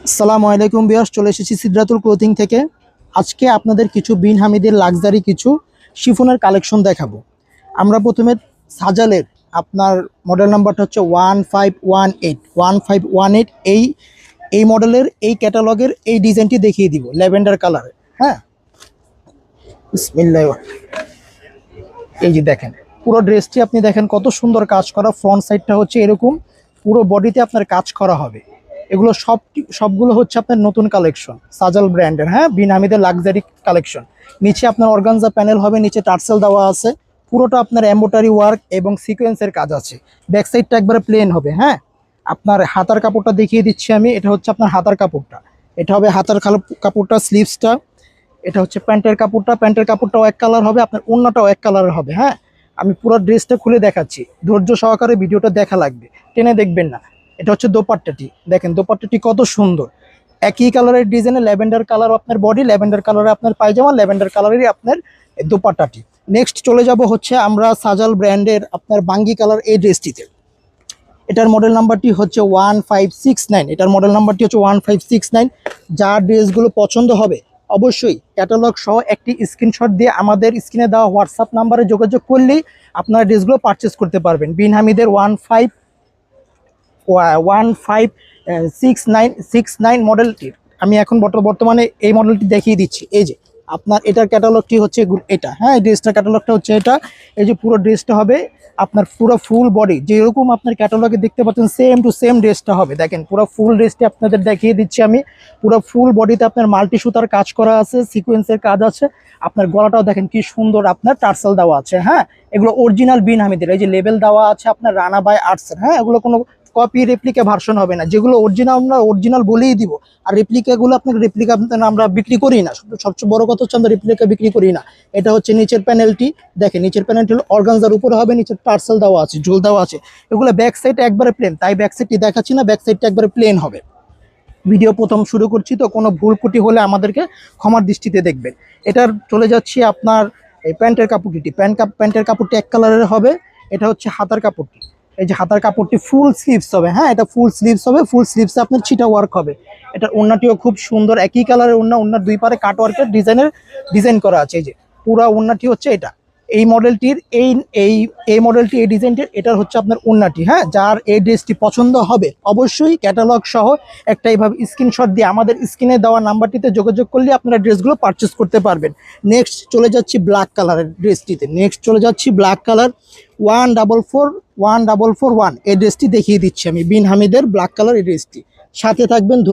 আসসালামু আলাইকুম ভিউয়ার্স, চলে এসেছি সিদ্রাতুল ক্লোথিং থেকে। আজকে আপনাদের কিছু বিন হামিদের লাক্সারি কিছু শিফনের কালেকশন দেখাবো। আমরা প্রথমে সাজালের আপনার মডেল নাম্বারটা হচ্ছে 1518 এই মডেলের এই ক্যাটালগের এই ডিজাইনটি দেখিয়ে দিব ল্যাভেন্ডার কালারে। হ্যাঁ, বিসমিল্লাহ। এই যে দেখেন পুরো ড্রেসটি আপনি দেখেন কত সুন্দর কাজ করা। ফ্রন্ট সাইডটা হচ্ছে এরকম, পুরো বডিতে আপনার কাজ করা হবে। এগুলো সবগুলো হচ্ছে আপনার নতুন কালেকশন, সাজাল ব্র্যান্ডের। হ্যাঁ, বিন হামিদের লাক্সারি কালেকশন। নিচে আপনার অর্গানজা প্যানেল হবে, নিচে টার্সেল দেওয়া আছে, পুরোটা আপনার এমব্রয়ডারি ওয়ার্ক এবং সিকোয়েন্সের কাজ আছে। ব্যাক সাইডটা একবারে প্লেন হবে। হ্যাঁ, আপনার হাতার কাপড়টা দেখিয়ে দিচ্ছি আমি। এটা হচ্ছে আপনার হাতার কাপড়টা, এটা হবে হাতার কাপড়টা, স্লিভসটা। এটা হচ্ছে প্যান্টের কাপড়টা, প্যান্টের কাপড়টাও এক কালার হবে, আপনার ওড়নাটাও এক কালারের হবে। হ্যাঁ, আমি পুরো ড্রেসটা খুলে দেখাচ্ছি, ধৈর্য সহকারে ভিডিওটা দেখা লাগবে, টেনে দেখবেন না। এটা হচ্ছে দোপাট্টাটি, দেখেন দোপাট্টাটি কত সুন্দর। একই কালারের ডিজাইনে ল্যাভেন্ডার কালার আপনার বডি, ল্যাভেন্ডার কালারে আপনার পায়জামা, ল্যাভেন্ডার কালারেরই আপনার দোপাট্টাটি। নেক্সট চলে যাব হচ্ছে আমরা সাজাল ব্র্যান্ডের আপনার বাঙ্গি কালার এই ড্রেসটিতে। এটার মডেল নাম্বারটি হচ্ছে 1569। এটার মডেল নাম্বারটি হচ্ছে 1569। যার ড্রেসগুলো পছন্দ হবে অবশ্যই ক্যাটালগ সহ একটি স্ক্রিনশট দিয়ে আমাদের স্ক্রিনে দেওয়া হোয়াটসঅ্যাপ নাম্বারে যোগাযোগ করলেই আপনারা ড্রেসগুলো পারচেস করতে পারবেন। বিন হামিদের 1569 মডেলটির আমি এখন বর্তমানে এই মডেলটি দেখিয়ে দিচ্ছি। এই যে আপনার এটার ক্যাটালগটি হচ্ছে এটা। হ্যাঁ, এই ড্রেসটার ক্যাটালগটা হচ্ছে এটা। এই যে পুরো ড্রেসটা হবে আপনার পুরো ফুল বডি, যেরকম আপনার ক্যাটালগে দেখতে পাচ্ছেন সেম টু সেম ড্রেসটা হবে। দেখেন পুরো ফুল ড্রেসটি আপনাদের দেখিয়ে দিচ্ছি আমি। পুরো ফুল বডিতে আপনার মাল্টি সুতার কাজ করা আছে, সিকোয়েন্সের কাজ আছে। আপনার গলাটাও দেখেন কি সুন্দর, আপনার টার্সেল দেওয়া আছে। হ্যাঁ, এগুলো অরিজিনাল বিন হামিদের, এই যে লেবেল দেওয়া আছে আপনার রানা বাই আর্টসের। হ্যাঁ, এগুলো কোনো কপি রেপ্লিকা ভার্সন হবে না। যেগুলো অরিজিনাল আমরা অরিজিনাল বলেই দিব, আর রেপ্লিকাগুলো আপনার রেপ্লিকা আমরা বিক্রি করি না। সবচেয়ে বড় কথা হচ্ছে আমরা রেপ্লিকা বিক্রি করি না। এটা হচ্ছে নিচের প্যানেলটি, দেখেন নিচের প্যানেলটি হলো অর্গানজার উপরে হবে, নিচের টার্সেল দেওয়া আছে, ঝোল দেওয়া আছে। এগুলো ব্যাক সাইড একবারে প্লেন, তাই ব্যাক সাইডটি দেখাচ্ছি না, ব্যাক সাইডটা একবারে প্লেন হবে। ভিডিও প্রথম শুরু করছি তো কোনো ভুল ত্রুটি হলে আমাদেরকে ক্ষমার দৃষ্টিতে দেখবেন। এটার চলে যাচ্ছি আপনার এই প্যান্টের কাপড়টি। প্যান্টের কাপড়টি এক কালারের হবে। এটা হচ্ছে হাতার কাপড়টি, এই যে হাতার কাপড়টি ফুল স্লিভস হবে। হ্যাঁ, এটা ফুল স্লিভস হবে, ফুল স্লিভসে আপনার ছিটা ওয়ার্ক হবে। এটার ওড়নাটিও খুব সুন্দর, একই কালারের ওড়না, ওড়নার দুই পারে কাট ওয়ার্কের ডিজাইন করা আছে। এই যে পুরা ওড়নাটি হচ্ছে এটা। এই মডেলটির এই মডেলটি এই ডিজাইনটির এটার হচ্ছে আপনার ওড়নাটি। হ্যাঁ, যার এই ড্রেসটি পছন্দ হবে অবশ্যই ক্যাটালগ সহ একটা এইভাবে স্ক্রিনশট দিয়ে আমাদের স্ক্রিনে দেওয়া নাম্বারটিতে যোগাযোগ করলে আপনারা ড্রেসগুলো পারচেস করতে পারবেন। নেক্সট চলে যাচ্ছি ব্ল্যাক কালারের ড্রেসটিতে। ব্ল্যাক কালার 1441 এই ড্রেসটি দেখিয়ে দিচ্ছি আমি। বিন হামিদের ব্ল্যাক কালার এই ড্রেসটি, সাথে থাকবেন।